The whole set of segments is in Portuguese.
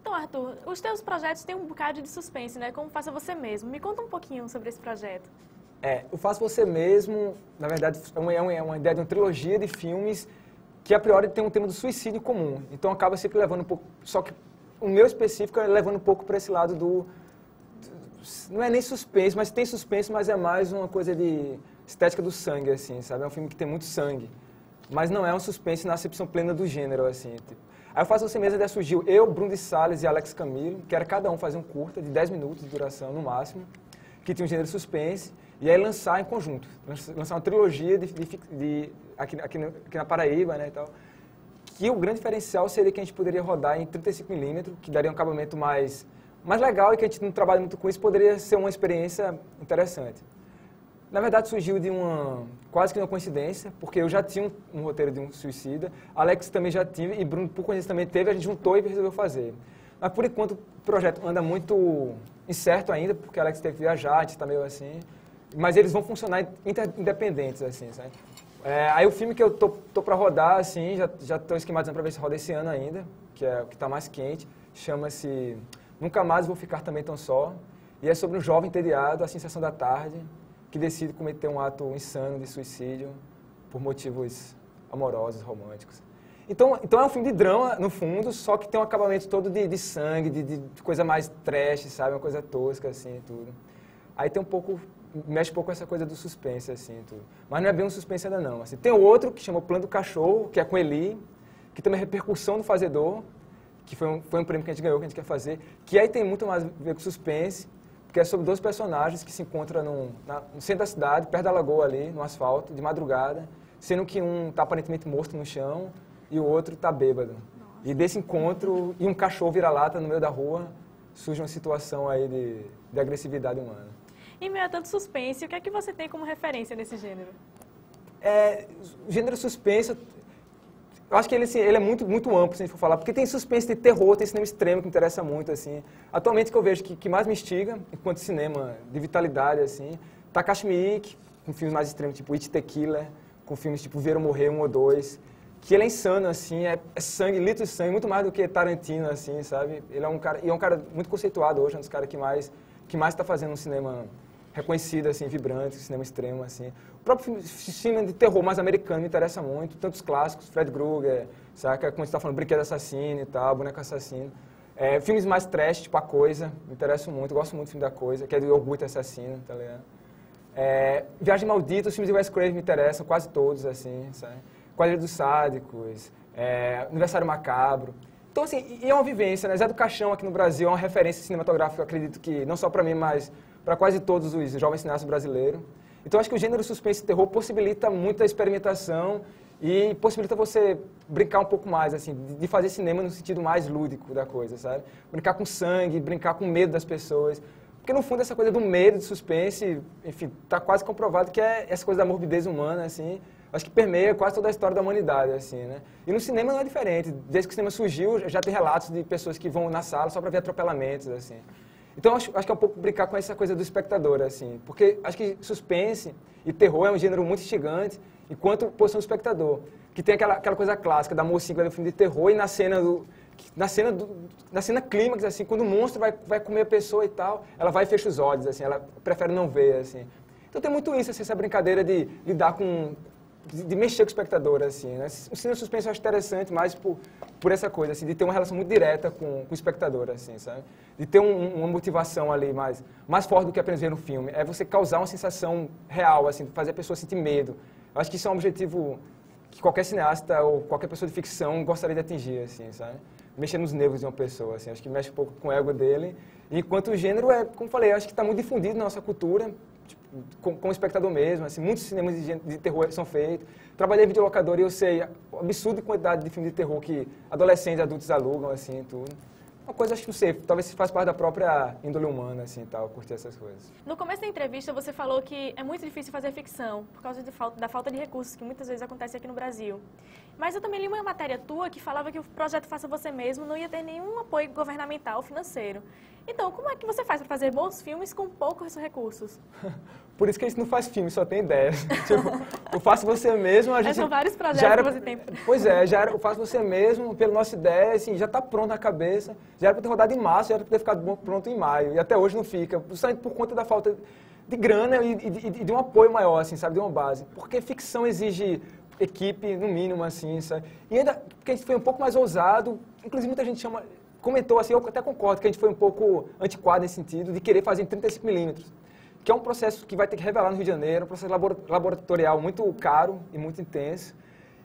Então, Arthur, os teus projetos têm um bocado de suspense, né? Como Faça Você Mesmo. Me conta um pouquinho sobre esse projeto. O Faça Você Mesmo, na verdade, é uma ideia de uma trilogia de filmes que, a priori, tem um tema do suicídio comum. Então, acaba sempre levando um pouco... Só que o meu específico é levando um pouco para esse lado não é nem suspense, mas tem suspense, mas é mais uma coisa de estética do sangue, assim, sabe? É um filme que tem muito sangue. Mas não é um suspense na acepção plena do gênero, assim. Tipo. Aí eu Faço Você Mesmo, daí surgiu eu, Bruno de Salles e Alex Camilo, que era cada um fazer um curta de 10 minutos de duração, no máximo, que tinha um gênero de suspense, e aí lançar em conjunto. Lançar uma trilogia aqui na Paraíba, né, e tal. Que o grande diferencial seria que a gente poderia rodar em 35mm, que daria um acabamento mais legal e que a gente não trabalha muito com isso, poderia ser uma experiência interessante. Na verdade, surgiu de quase que uma coincidência, porque eu já tinha um roteiro de um suicida, Alex também já tinha, e Bruno, por coincidência, também teve, a gente juntou e resolveu fazer. Mas, por enquanto, o projeto anda muito incerto ainda, porque Alex teve que viajar, a gente está meio assim, mas eles vão funcionar independentes, assim, sabe? Aí o filme que eu tô para rodar, assim, já estou esquematizando para ver se roda esse ano ainda, que é o que está mais quente, chama-se Nunca Mais Vou Ficar Também Tão Só, e é sobre um jovem entediado, assim, sessão da tarde, que decide cometer um ato insano de suicídio por motivos amorosos, românticos. Então é um filme de drama, no fundo, só que tem um acabamento todo de sangue, de coisa mais trash, sabe? Uma coisa tosca, assim, tudo. Aí tem mexe um pouco com essa coisa do suspense, assim, tudo. Mas não é bem um suspense ainda, não. Assim, tem outro que chama O Plano do Cachorro, que é com Eli, que também é repercussão do Fazedor, que foi um prêmio que a gente ganhou, que a gente quer fazer, que aí tem muito mais a ver com suspense, que é sobre dois personagens que se encontram no centro da cidade, perto da lagoa ali, no asfalto, de madrugada, sendo que um está aparentemente morto no chão e o outro está bêbado. Nossa. E desse encontro, e um cachorro vira-lata no meio da rua, surge uma situação aí de agressividade humana. Em meio a tanto suspense, o que é que você tem como referência nesse gênero? O gênero suspense, eu acho que ele é muito, muito amplo, se a gente for falar, porque tem suspense, tem terror, tem cinema extremo que me interessa muito, assim. Atualmente, o que eu vejo que mais me instiga, enquanto cinema de vitalidade, assim, Takashi Miike, com filmes mais extremos, tipo It the Killer, com filmes tipo Ver ou Morrer, 1 ou 2, que ele é insano, assim, é sangue, litro de sangue, muito mais do que Tarantino, assim, sabe? Ele é um cara muito conceituado hoje, é um dos caras que mais está fazendo um cinema reconhecido, assim, vibrante, cinema extremo, assim. O próprio filme de terror mais americano me interessa muito, tantos clássicos, Fred Krueger, saca? Como a gente está falando, Brinquedo Assassino e tal, Boneco Assassino. Filmes mais trash, tipo A Coisa, me interessam muito, eu gosto muito do filme da Coisa, que é do Iogurte Assassino, tá ligado? Viagem Maldita, os filmes de Wes Craven me interessam, quase todos, assim, sabe? Quadrilha dos Sádicos, Aniversário Macabro. Então, assim, e é uma vivência, né? Zé do Caixão aqui no Brasil é uma referência cinematográfica, eu acredito que, não só para mim, mas para quase todos os jovens cineastas brasileiros. Então, acho que o gênero suspense e terror possibilita muita experimentação e possibilita você brincar um pouco mais, assim, de fazer cinema no sentido mais lúdico da coisa, sabe? Brincar com sangue, brincar com medo das pessoas. Porque, no fundo, essa coisa do medo, de suspense, enfim, está quase comprovado que é essa coisa da morbidez humana, assim, acho que permeia quase toda a história da humanidade, assim, né? E no cinema não é diferente. Desde que o cinema surgiu, já tem relatos de pessoas que vão na sala só para ver atropelamentos, assim. Então, acho que é um pouco brincar com essa coisa do espectador, assim, porque acho que suspense e terror é um gênero muito instigante, enquanto posição do espectador, que tem aquela coisa clássica da mocinha que vai ver um filme de terror e na cena clímax, assim, quando o monstro vai comer a pessoa e tal, ela vai e fecha os olhos, assim, ela prefere não ver, assim. Então tem muito isso, assim, essa brincadeira de lidar de mexer com o espectador, assim, né? O cinema suspense eu acho interessante mais por essa coisa, assim, de ter uma relação muito direta com o espectador, assim, sabe? De ter uma motivação ali mais forte do que apenas ver no filme. É você causar uma sensação real, assim, fazer a pessoa sentir medo. Eu acho que isso é um objetivo que qualquer cineasta ou qualquer pessoa de ficção gostaria de atingir, assim, sabe? Mexer nos nervos de uma pessoa, assim, acho que mexe um pouco com o ego dele. Enquanto o gênero como falei, acho que está muito difundido na nossa cultura, como espectador mesmo, assim, muitos cinemas de terror são feitos. Trabalhei em videolocador e eu sei a absurda quantidade de filmes de terror que adolescentes e adultos alugam, assim, tudo. Uma coisa, acho que não sei, talvez faz parte da própria índole humana, assim, tal, curtir essas coisas. No começo da entrevista, você falou que é muito difícil fazer ficção, por causa da falta de recursos, que muitas vezes acontece aqui no Brasil. Mas eu também li uma matéria tua que falava que o projeto Faça Você Mesmo não ia ter nenhum apoio governamental financeiro. Então, como é que você faz para fazer bons filmes com poucos recursos? Por isso que a gente não faz filme, só tem ideias. Tipo, o Faça Você Mesmo, a gente... São vários projetos que você tem. Pois é, o Faça Você Mesmo, pela nossa ideia, assim, já está pronto na cabeça. Já era para ter rodado em março, já era para ter ficado pronto em maio. E até hoje não fica, justamente por conta da falta de grana e de um apoio maior, assim, sabe, de uma base. Porque ficção exige equipe, no mínimo, assim, sabe? E ainda, porque a gente foi um pouco mais ousado, inclusive muita gente comentou, assim, eu até concordo que a gente foi um pouco antiquado nesse sentido, de querer fazer em 35mm, que é um processo que vai ter que revelar no Rio de Janeiro, um processo laboratorial muito caro e muito intenso.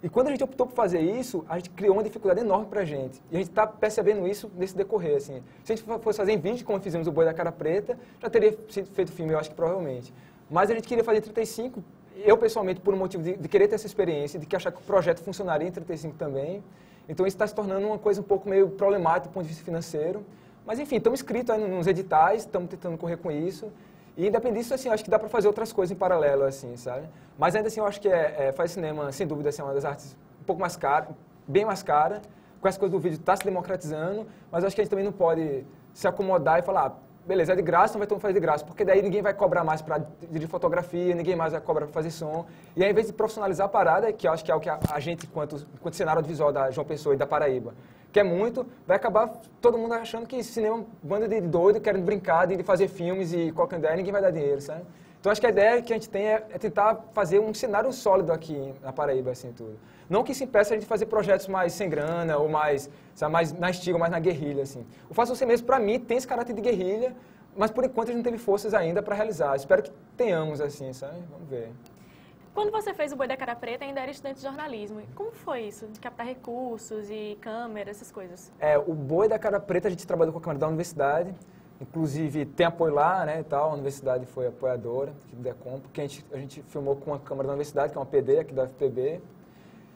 E quando a gente optou por fazer isso, a gente criou uma dificuldade enorme pra gente. E a gente está percebendo isso nesse decorrer, assim. Se a gente fosse fazer em vídeo, como fizemos o Boi da Cara Preta, já teria sido feito filme, eu acho que provavelmente. Mas a gente queria fazer em 35, eu pessoalmente, por um motivo de querer ter essa experiência, de que achar que o projeto funcionaria em 35 também. Então isso está se tornando uma coisa um pouco meio problemática do ponto de vista financeiro. Mas enfim, estamos inscritos aí nos editais, estamos tentando correr com isso. E independente disso, assim, acho que dá para fazer outras coisas em paralelo, assim, sabe? Mas ainda assim, eu acho que fazer cinema, sem dúvida, assim, é uma das artes um pouco mais cara, bem mais cara. Com essa coisa do vídeo está se democratizando, mas eu acho que a gente também não pode se acomodar e falar, beleza, é de graça, então vai todo mundo fazer de graça, porque daí ninguém vai cobrar mais para dirigir fotografia, ninguém mais vai cobrar para fazer som. E aí, ao invés de profissionalizar a parada, que eu acho que é o que a gente, enquanto cenário audiovisual da João Pessoa e da Paraíba, quer muito, vai acabar todo mundo achando que cinema é uma banda de doido, querendo brincar, de fazer filmes e qualquer ideia, ninguém vai dar dinheiro, sabe? Então, acho que a ideia que a gente tem é tentar fazer um cenário sólido aqui na Paraíba, assim, tudo. Não que isso impeça a gente fazer projetos mais sem grana, ou mais, sabe, mais na estiga, mais na guerrilha, assim. O Faça Você Mesmo, para mim, tem esse caráter de guerrilha, mas por enquanto a gente não teve forças ainda para realizar. Espero que tenhamos, assim, sabe? Vamos ver. Quando você fez o Boi da Cara Preta, ainda era estudante de jornalismo. Como foi isso? De captar recursos e câmeras, essas coisas? O Boi da Cara Preta, a gente trabalhou com a câmera da universidade. Inclusive, tem apoio lá, né, e tal. A universidade foi apoiadora, aqui do DECOM, porque a gente filmou com a câmera da universidade, que é uma PD aqui da UFPB.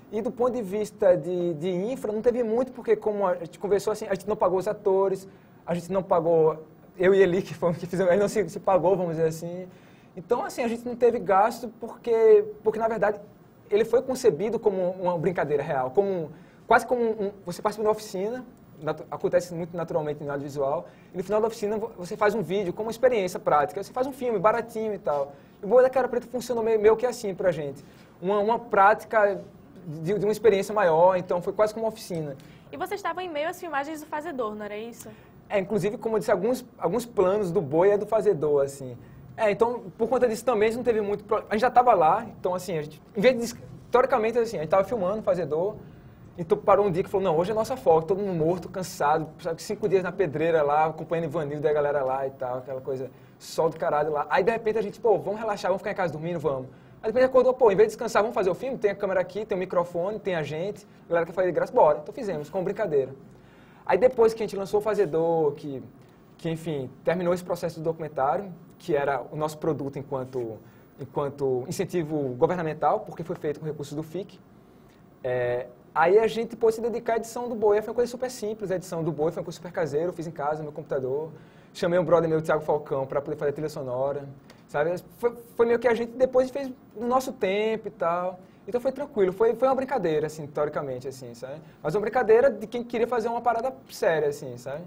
E do ponto de vista de infra, não teve muito, porque como a gente conversou assim, a gente não pagou os atores, a gente não pagou, eu e Eli, que fomos que fizemos, a gente não se pagou, vamos dizer assim. Então, assim, a gente não teve gasto porque na verdade, ele foi concebido como uma brincadeira real, quase como você participa de uma oficina, acontece muito naturalmente no audiovisual, e no final da oficina você faz um vídeo como uma experiência prática, você faz um filme baratinho e tal. E o Boi da Cara Preta funcionou meio que assim pra gente, uma prática de uma experiência maior, então foi quase como uma oficina. E você estava em meio às filmagens do Fazedor, não era isso? Inclusive, como eu disse, alguns planos do Boi é do Fazedor, assim. Então, por conta disso também, a gente não teve muito... A gente já estava lá, então, assim, em vez de... Teoricamente, assim, a gente estava filmando o Fazedor, então parou um dia que falou, não, hoje é nossa folga, todo mundo morto, cansado, sabe, 5 dias na pedreira lá, acompanhando Ivanildo e a galera lá e tal, aquela coisa, sol do caralho lá. Aí, de repente, a gente, vamos relaxar, vamos ficar em casa dormindo, vamos. Aí, de repente, acordou, em vez de descansar, vamos fazer o filme, tem a câmera aqui, tem o microfone, tem a gente, a galera quer fazer de graça, bora. Então, fizemos, como brincadeira. Aí, depois que a gente lançou o Fazedor, que enfim, terminou esse processo do documentário, que era o nosso produto enquanto incentivo governamental, porque foi feito com recursos do FIC. Aí a gente pôde se dedicar à edição do Boi. Foi uma coisa super simples, a edição do Boi foi uma coisa super caseira, eu fiz em casa, no meu computador. Chamei um brother meu, o Thiago Falcão, para poder fazer a trilha sonora, sabe? Foi meio que a gente depois fez no nosso tempo e tal. Então foi tranquilo, foi uma brincadeira, assim, teoricamente, assim, sabe? Mas uma brincadeira de quem queria fazer uma parada séria, assim, sabe?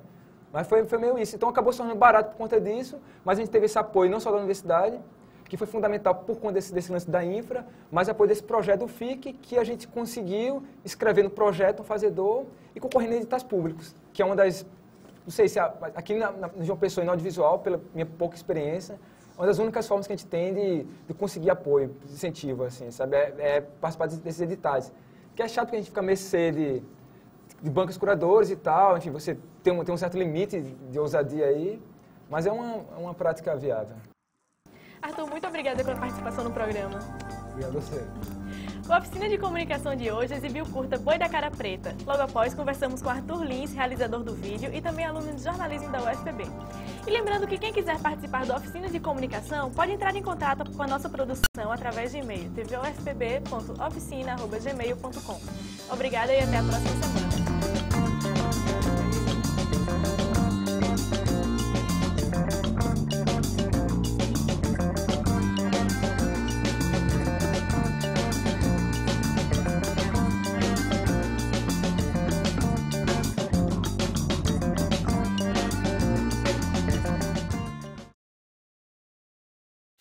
Mas foi meio isso. Então acabou se tornando barato por conta disso, mas a gente teve esse apoio não só da universidade, que foi fundamental por conta desse lance da infra, mas apoio desse projeto do FIC, que a gente conseguiu escrever no projeto, no Fazedor, e concorrendo em editais públicos, que é uma das, não sei se aqui no João Pessoa e no audiovisual, pela minha pouca experiência, uma das únicas formas que a gente tem de conseguir apoio, de incentivo, assim, sabe? É participar desses editais. Que é chato que a gente fica mercê de bancos curadores e tal, enfim, você tem um certo limite de ousadia aí, mas é uma prática viável. Arthur, muito obrigada pela participação no programa. Obrigado a você. A oficina de comunicação de hoje exibiu o curta Boi da Cara Preta. Logo após, conversamos com Arthur Lins, realizador do vídeo e também aluno de jornalismo da UFPB. E lembrando que quem quiser participar da oficina de comunicação pode entrar em contato com a nossa produção através de e-mail tvufpb.oficina@gmail.com. Obrigada e até a próxima semana.